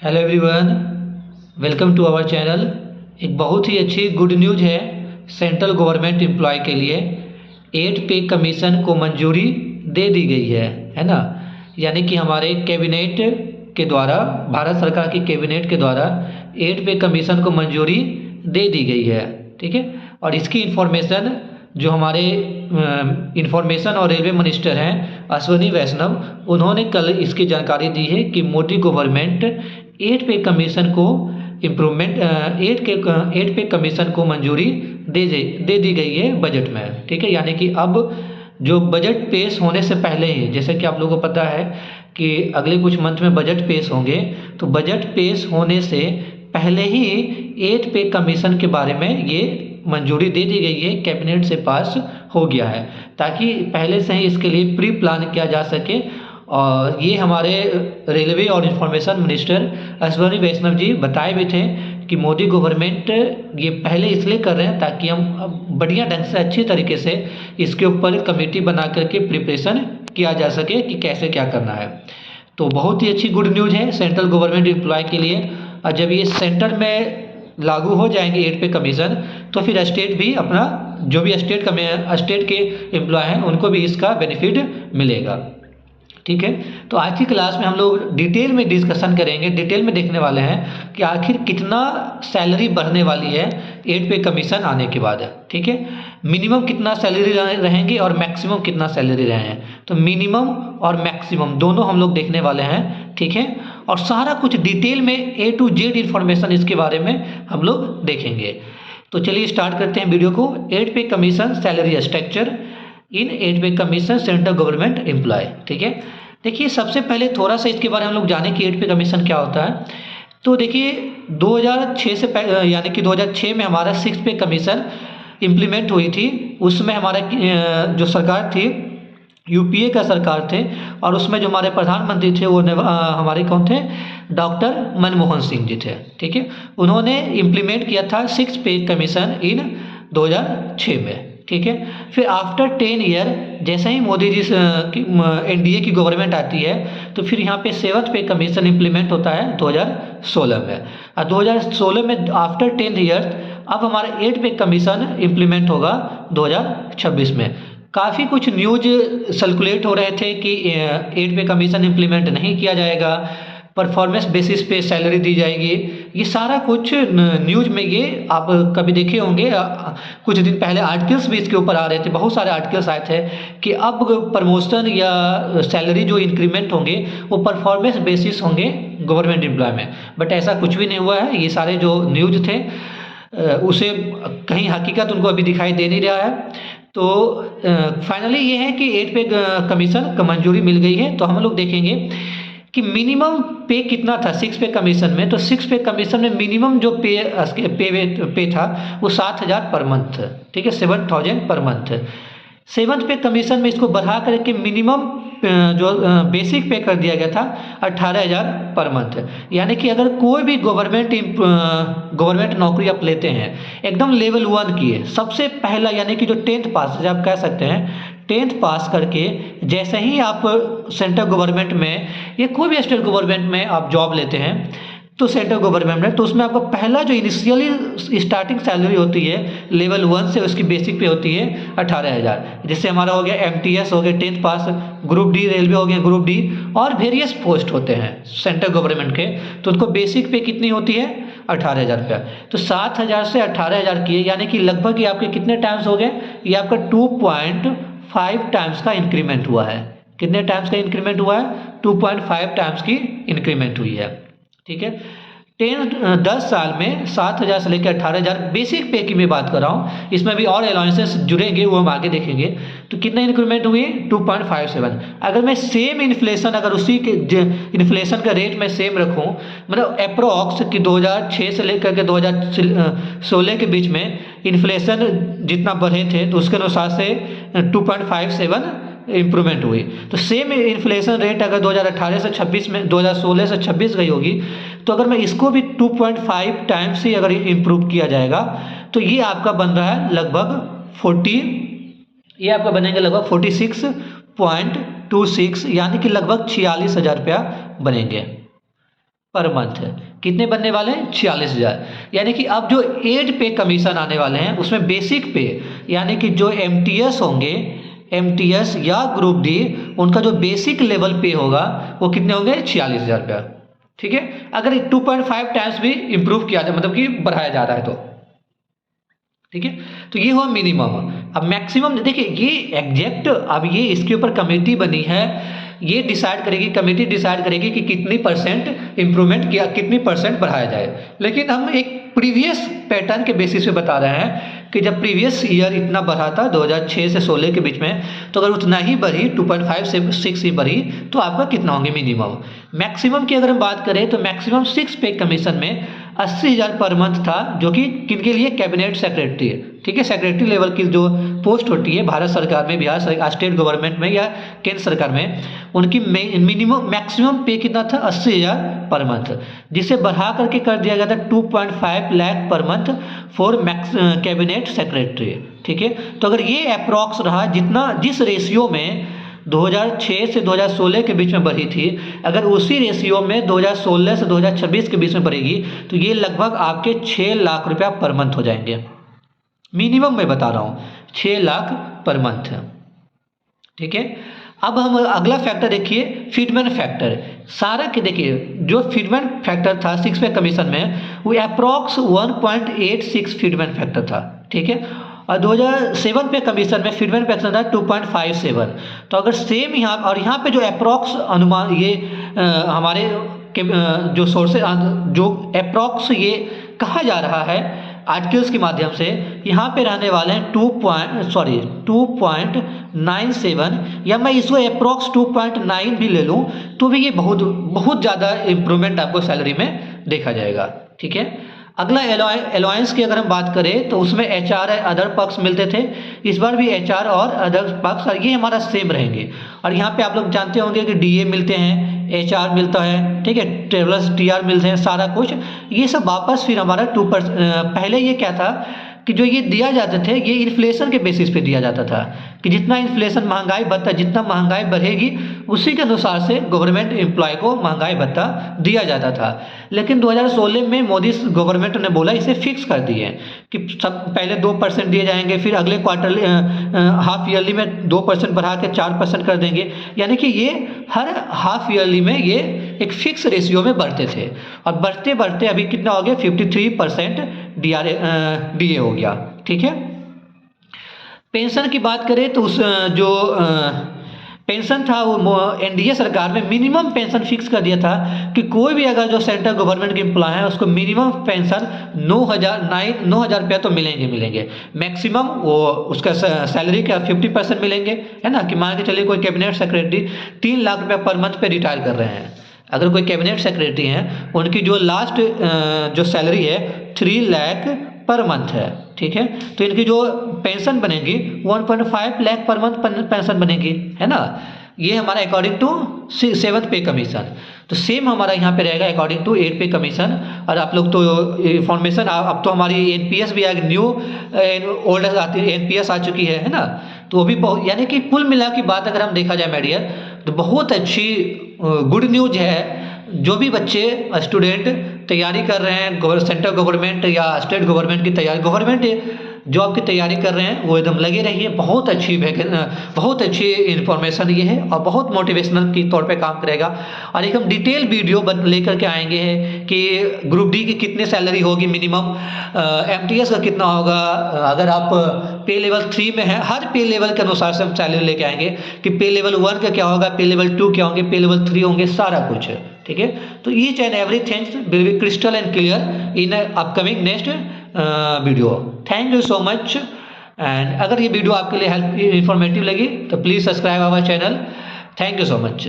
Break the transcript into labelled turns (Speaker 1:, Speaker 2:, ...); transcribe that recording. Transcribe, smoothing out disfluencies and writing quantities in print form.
Speaker 1: Hello everyone, welcome to our channel. एक बहुत ही अच्छी गुड न्यूज़ है सेंट्रल गवर्नमेंट एम्प्लॉय के लिए। 8 पे कमीशन को मंजूरी दे दी गई है ना। यानी कि हमारे कैबिनेट के द्वारा, भारत सरकार की कैबिनेट के द्वारा 8 पे कमीशन को मंजूरी दे दी गई है। ठीक है, और इसकी इन्फॉर्मेशन जो हमारे इंफॉर्मेशन और रेलवे मिनिस्टर हैं अश्विनी वैष्णव, उन्होंने कल इसकी जानकारी दी है कि मोदी गवर्नमेंट 8 पे कमीशन को इम्प्रूवमेंट 8 पे कमीशन को मंजूरी दे दी गई है बजट में। ठीक है, यानी कि अब जो बजट पेश होने से पहले ही, जैसे कि आप लोगों को पता है कि अगले कुछ मंथ में बजट पेश होंगे, तो बजट पेश होने से पहले ही 8 पे कमीशन के बारे में ये मंजूरी दे दी गई है, कैबिनेट से पास हो गया है, ताकि पहले से ही इसके लिए प्री प्लान किया जा सके। और ये हमारे रेलवे और इंफॉर्मेशन मिनिस्टर अश्विनी वैष्णव जी बताए भी थे कि मोदी गवर्नमेंट ये पहले इसलिए कर रहे हैं ताकि हम बढ़िया ढंग से अच्छी तरीके से इसके ऊपर कमेटी बना करके प्रिपरेशन किया जा सके कि कैसे क्या करना है। तो बहुत ही अच्छी गुड न्यूज़ है सेंट्रल गवर्नमेंट एम्प्लॉय के लिए। और जब ये सेंटर में लागू हो जाएंगे 8 पे कमीशन, तो फिर स्टेट भी अपना, जो भी स्टेट के एम्प्लॉय हैं उनको भी इसका बेनिफिट मिलेगा। ठीक है, तो आज की क्लास में हम लोग डिटेल में डिस्कशन करेंगे, डिटेल में देखने वाले हैं कि आखिर कितना सैलरी बढ़ने वाली है 8 पे कमीशन आने के बाद। ठीक है, मिनिमम कितना सैलरी रहेंगे और मैक्सिमम कितना सैलरी रहे हैं, तो मिनिमम और मैक्सिमम दोनों हम लोग देखने वाले हैं। ठीक है, और सारा कुछ डिटेल में A to Z इंफॉर्मेशन इसके बारे में हम लोग देखेंगे। तो चलिए स्टार्ट करते हैं वीडियो को। 8 पे कमीशन सैलरी स्ट्रक्चर इन 8 पे कमीशन सेंट्रल गवर्नमेंट एम्प्लॉय। ठीक है, देखिए सबसे पहले थोड़ा सा इसके बारे में हम लोग जाने कि 8 पे कमीशन क्या होता है। तो देखिए 2006 से यानी कि 2006 में हमारा 6 पे कमीशन इम्प्लीमेंट हुई थी। उसमें हमारा जो सरकार थी यूपीए का सरकार थे, और उसमें जो हमारे प्रधानमंत्री थे वो हमारे कौन थे, डॉक्टर मनमोहन सिंह जी थे। ठीक है, उन्होंने इम्प्लीमेंट किया था 6 पे कमीशन इन 2006 में। ठीक है, फिर आफ्टर 10 ईयर जैसे ही मोदी जी एनडीए की गवर्नमेंट आती है, तो फिर यहाँ पे 7 पे कमीशन इम्प्लीमेंट होता है 2016 में। और 2016 में आफ्टर 10 ईयर्स अब हमारा 8 पे कमीशन इम्प्लीमेंट होगा 2026 में। काफ़ी कुछ न्यूज सर्कुलेट हो रहे थे कि 8 पे कमीशन इम्प्लीमेंट नहीं किया जाएगा, परफॉर्मेंस बेसिस पे सैलरी दी जाएगी। ये सारा कुछ न्यूज में, ये आप कभी देखे होंगे, कुछ दिन पहले आर्टिकल्स भी इसके ऊपर आ रहे थे, बहुत सारे आर्टिकल्स आए थे कि अब प्रमोशन या सैलरी जो इंक्रीमेंट होंगे वो परफॉर्मेंस बेसिस होंगे गवर्नमेंट एम्प्लॉय में। बट ऐसा कुछ भी नहीं हुआ है। ये सारे जो न्यूज थे उसे कहीं हकीकत उनको अभी दिखाई दे नहीं रहा है। तो फाइनली ये है कि 8 पे कमीशन को मंजूरी मिल गई है। तो हम लोग देखेंगे कि मिनिमम पे कितना था 6 पे कमीशन में। तो 6 पे कमीशन में मिनिमम जो पे था वो 7,000 पर मंथ। ठीक है, 7,000 पर मंथ। 7th पे कमीशन में इसको बढ़ा करके मिनिमम जो बेसिक पे कर दिया गया था 18,000 पर मंथ। यानी कि अगर कोई भी गवर्नमेंट नौकरी आप लेते हैं एकदम लेवल 1 की है, सबसे पहला, यानी कि जो 10th पास आप कह सकते हैं, 10th पास करके जैसे ही आप सेंट्रल गवर्नमेंट में या कोई भी स्टेट गवर्नमेंट में आप जॉब लेते हैं, तो सेंट्रल गवर्नमेंट में, तो उसमें आपका पहला जो इनिशियली स्टार्टिंग सैलरी होती है लेवल 1 से, उसकी बेसिक पे होती है 18,000। जैसे हमारा हो गया MTS हो गया 10th पास, ग्रुप डी रेलवे हो गया ग्रुप डी, और वेरियस पोस्ट होते हैं सेंट्रल गवर्नमेंट के, तो उनको बेसिक पे कितनी होती है 18,000 रुपया। तो 7,000 से 18,000 की, यानी कि लगभग ये आपके कितने टाइम्स हो गए, ये आपका 2.5 टाइम्स का इंक्रीमेंट हुआ है। कितने टाइम्स का इंक्रीमेंट हुआ है, 2.5 टाइम्स की इंक्रीमेंट हुई है। ठीक है, 10 साल में 7,000 से लेकर 18,000 बेसिक पे की मैं बात कर रहा हूँ। इसमें भी और अलाउंसेस जुड़ेंगे, वो हम आगे देखेंगे। तो कितना इंक्रीमेंट हुई, 2.57। अगर मैं सेम इन्फ्लेशन, अगर उसी के इन्फ्लेशन का रेट मैं सेम रखूँ, मतलब अप्रोक्स कि 2006 से लेकर के 2016 के बीच में इन्फ्लेशन जितना बढ़े थे, तो उसके अनुसार से 2.57 इम्प्रूवमेंट हुई। तो सेम इन्फ्लेशन रेट अगर 2018 से 26 में, 2016 से 26 गई होगी, तो अगर मैं इसको भी 2.5 टाइम्स ही अगर इम्प्रूव किया जाएगा, तो ये आपका बन रहा है लगभग 46.26, यानी कि लगभग 46,000 रुपया बनेंगे। Per month. कितने बनने वाले हैं? 46,000। यानी कि अब जो 8 पे कमीशन आने वाले हैं उसमें बेसिक पे यानी कि जो एमटीएस होंगे, एमटीएस या ग्रुप डी, उनका जो बेसिक लेवल पे होगा वो कितने होंगे? 46,000 रुपया। ठीक है, अगर 2.5 टाइम्स भी इंप्रूव किया जाए, मतलब कि बढ़ाया जा रहा है तो ठीक है। तो ये हुआ मिनिमम। अब मैक्सिमम देखिए, ये एग्जैक्ट अब ये इसके ऊपर कमेटी बनी है, ये डिसाइड करेगी, कमेटी डिसाइड करेगी कि कितनी परसेंट इंप्रूवमेंट किया, कितनी परसेंट बढ़ाया जाए। लेकिन हम एक प्रीवियस पैटर्न के बेसिस पे बता रहे हैं कि जब प्रीवियस ईयर इतना बढ़ा था 2006 से 16 के बीच में, तो अगर उतना ही बढ़ी 2.5 से 6 ही बढ़ी तो आपका कितना होंगे मिनिमम। मैक्सिमम की अगर हम बात करें तो मैक्सिमम 6 पे कमीशन में 80,000 पर मंथ था, जो कि किनके लिए? Cabinet secretary. ठीक है, सेक्रेटरी लेवल की जो पोस्ट होती है भारत सरकार में, बिहार सरकार, स्टेट गवर्नमेंट में या केंद्र सरकार में, उनकी मिनिमम मैक्सिमम पे कितना था? 80,000 पर मंथ, जिसे बढ़ा करके कर दिया गया था 2.5 lakh per month for cabinet secretary. ठीक है, तो अगर ये अप्रॉक्स रहा, जितना जिस रेशियो में 2006 से 2016 के बीच में बढ़ी थी, अगर उसी रेशियो में 2016 से 2026 के बीच में बढ़ेगी तो ये लगभग आपके 6 लाख रुपया पर मंथ हो जाएंगे। मिनिमम मैं बता रहा हूँ 6 लाख पर मंथ। ठीक है, अब हम अगला फैक्टर देखिए, फिटमेंट फैक्टर। सारा के देखिए, जो फिटमेंट फैक्टर था 6 पे कमीशन में, वो अप्रॉक्स 1.86 फिटमेंट फैक्टर था। ठीक है, और 2007 पे कमीशन में फिटमेंट फैक्टर था 2.57। तो अगर सेम यहाँ और यहाँ पे जो अप्रॉक्स अनुमान, ये हमारे जो सोर्सेज, जो अप्रॉक्स ये कहा जा रहा है आर्टिकल्स के माध्यम से, यहाँ पे रहने वाले हैं 2.97, या मैं इसको अप्रॉक्स 2.9 भी ले लूँ तो भी ये बहुत ज़्यादा इम्प्रूवमेंट आपको सैलरी में देखा जाएगा। ठीक है, अगला अलाउंस की अगर हम बात करें तो उसमें एचआर अदर पक्ष मिलते थे, इस बार भी एचआर और अदर पक्ष और ये हमारा सेम रहेंगे। और यहाँ पे आप लोग जानते होंगे कि डीए मिलते हैं, एचआर मिलता है, ठीक है, ट्रेवलर्स टीआर मिलते हैं, सारा कुछ ये सब वापस फिर हमारा 2%। पहले ये क्या था कि जो ये दिया जाते थे ये इन्फ्लेशन के बेसिस पे दिया जाता था कि जितना इन्फ्लेशन, महंगाई भत्ता, जितना महंगाई बढ़ेगी उसी के अनुसार से गवर्नमेंट एम्प्लॉय को महंगाई भत्ता दिया जाता था। लेकिन 2016 में मोदी गवर्नमेंट ने बोला इसे फिक्स कर दिए कि सब पहले 2% दिए जाएंगे, फिर अगले क्वार्टरली हाफ ईयरली में 2% बढ़ा के 4% कर देंगे। यानी कि ये हर हाफ ईयरली में ये एक फिक्स रेशियो में बढ़ते थे, और बढ़ते बढ़ते अभी कितना हो गया? 53% डीए हो गया। ठीक है, पेंशन की बात करें तो उस जो पेंशन था वो एनडीए सरकार में मिनिमम पेंशन फिक्स कर दिया था कि कोई भी अगर जो सेंट्रल गवर्नमेंट के एम्प्लॉय है उसको मिनिमम पेंशन 9,000 रुपया तो मिलेंगे। मैक्सिमम वो उसका सैलरी का 50% मिलेंगे, है ना। कि मान के चलिए कोई कैबिनेट सेक्रेटरी 3 लाख रुपया पर मंथ पे रिटायर कर रहे हैं, अगर कोई कैबिनेट सेक्रेटरी हैं उनकी जो लास्ट जो सैलरी है 3 लाख पर मंथ है। ठीक है, तो इनकी जो पेंशन बनेगी 1.5 लाख पर मंथ पेंशन बनेगी, है ना। ये हमारा अकॉर्डिंग टू 7th पे कमीशन। तो सेम हमारा यहाँ पे रहेगा अकॉर्डिंग टू 8 पे कमीशन। और आप लोग तो इंफॉर्मेशन, अब तो हमारी एनपीएस भी न्यू ओल्ड आती एनपीएस आ चुकी है ना। तो वो भी बहुत, यानी कि कुल मिला की बात अगर हम देखा जाए मेडियर, तो बहुत अच्छी गुड न्यूज है। जो भी बच्चे स्टूडेंट तैयारी कर रहे हैं सेंट्रल गवर्नमेंट या स्टेट गवर्नमेंट की तैयारी, गवर्नमेंट जॉब की तैयारी कर रहे हैं, वो एकदम लगे रहिए। बहुत अच्छी इन्फॉर्मेशन ये है और बहुत मोटिवेशनल की तौर पे काम करेगा। और एक हम डिटेल वीडियो लेकर के आएंगे हैं कि ग्रुप डी की कितनी सैलरी होगी मिनिमम, एमटीएस का कितना होगा, अगर आप पे लेवल 3 में है, हर पे लेवल के अनुसार से हम सैलरी लेके आएंगे कि पे लेवल 1 का क्या होगा, पे लेवल 2 क्या होंगे, पे लेवल 3 होंगे, सारा कुछ। ठीक है, तो each and everything will be crystal and clear in upcoming next video. Thank you so much. And अगर ये वीडियो आपके लिए हेल्प इन्फॉर्मेटिव लगी तो please subscribe our channel. Thank you so much.